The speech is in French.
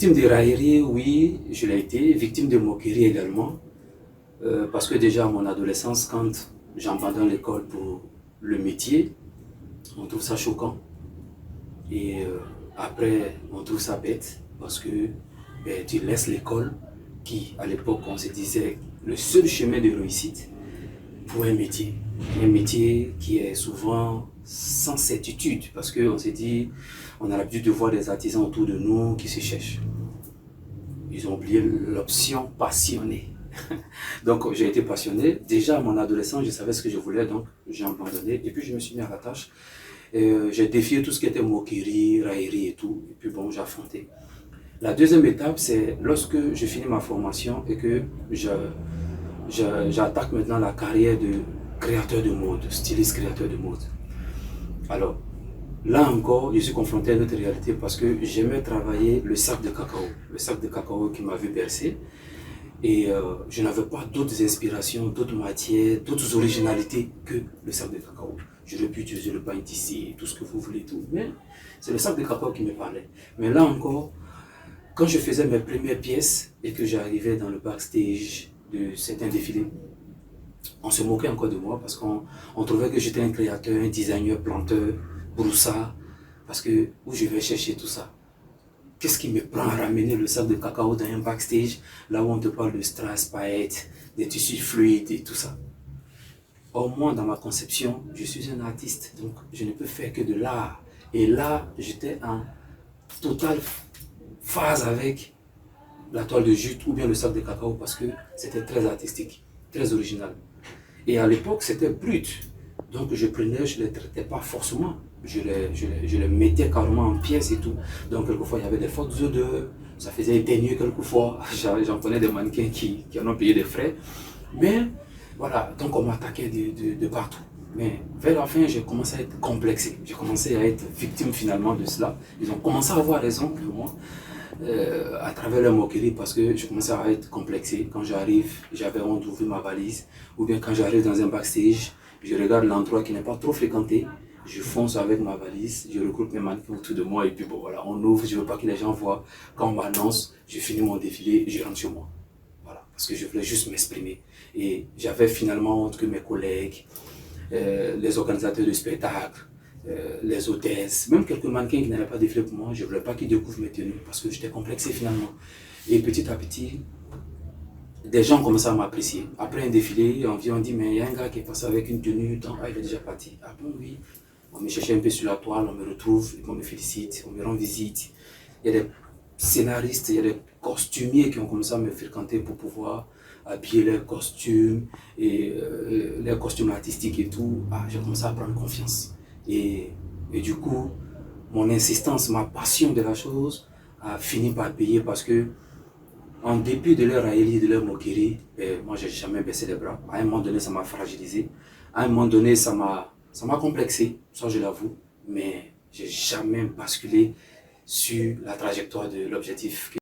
victime de raillerie, oui, je l'ai été. Victime de moquerie également. Parce que déjà à mon adolescence, quand j'abandonne l'école pour le métier, on trouve ça choquant. Et après, on trouve ça bête parce que ben, tu laisses l'école qui, à l'époque, on se disait le seul chemin de réussite pour un métier. Un métier qui est souvent sans certitude parce qu'on s'est dit, on a l'habitude de voir des artisans autour de nous qui se cherchent. Ils ont oublié l'option passionnée. Donc j'ai été passionné. Déjà à mon adolescence, je savais ce que je voulais, donc j'ai abandonné. Et puis je me suis mis à la tâche. J'ai défié tout ce qui était moquerie, raillerie et tout. Et puis bon, j'ai affronté. La deuxième étape, c'est lorsque je finis ma formation et que j'attaque maintenant la carrière de créateur de mode, styliste créateur de mode. Alors, là encore, je suis confronté à une autre réalité parce que j'aimais travailler le sac de cacao qui m'avait bercé. Et je n'avais pas d'autres inspirations, d'autres matières, d'autres originalités que le sac de cacao. J'aurais pu utiliser le pain tissé, tout ce que vous voulez, tout. Mais c'est le sac de cacao qui me parlait. Mais là encore, quand je faisais mes premières pièces et que j'arrivais dans le backstage de certains défilés, on se moquait encore de moi parce qu'on trouvait que j'étais un créateur, un designer, planteur, broussard. Parce que où je vais chercher tout ça? Qu'est-ce qui me prend à ramener le sac de cacao dans un backstage, là où on te parle de strass, paillettes, des tissus fluides et tout ça? Au moins, dans ma conception, je suis un artiste, donc je ne peux faire que de l'art. Et là, j'étais en totale phase avec la toile de jute ou bien le sac de cacao parce que c'était très artistique, très original. Et à l'époque, c'était brut. Donc je prenais, je ne les traitais pas forcément. Je les mettais carrément en pièces et tout. Donc quelquefois, il y avait des fortes odeurs. Ça faisait éteigner quelquefois. J'en connais des mannequins qui en ont payé des frais. Mais voilà, donc on m'attaquait de partout. Mais vers la fin, j'ai commencé à être complexé. J'ai commencé à être victime finalement de cela. Ils ont commencé à avoir raison de moi. À travers leur moquerie parce que je commençais à être complexé. Quand j'arrive, j'avais honte d'ouvrir ma valise. Ou bien quand j'arrive dans un backstage, je regarde l'endroit qui n'est pas trop fréquenté. Je fonce avec ma valise, je regroupe mes mannequins autour de moi et puis bon voilà, on ouvre, je veux pas que les gens voient. Quand on m'annonce, je finis mon défilé, je rentre chez moi. Voilà, parce que je voulais juste m'exprimer. Et j'avais finalement honte que mes collègues, les organisateurs de spectacles, les hôtesses, même quelques mannequins qui n'avaient pas défilé pour moi, je ne voulais pas qu'ils découvrent mes tenues parce que j'étais complexé finalement. Et petit à petit, des gens commençaient à m'apprécier. Après un défilé, on vient, on dit, mais il y a un gars qui est passé avec une tenue, donc, ah, il est déjà parti. Ah bon, oui. On me cherchait un peu sur la toile, on me retrouve, on me félicite, on me rend visite. Il y a des scénaristes, il y a des costumiers qui ont commencé à me fréquenter pour pouvoir habiller leurs costumes et leurs costumes artistiques et tout. Ah, j'ai commencé à prendre confiance. Et du coup, mon insistance, ma passion de la chose a fini par payer parce que, en dépit de leur raillerie, de leur moquerie, moi, j'ai jamais baissé les bras. À un moment donné, ça m'a fragilisé. À un moment donné, ça m'a complexé, ça je l'avoue. Mais j'ai jamais basculé sur la trajectoire de l'objectif.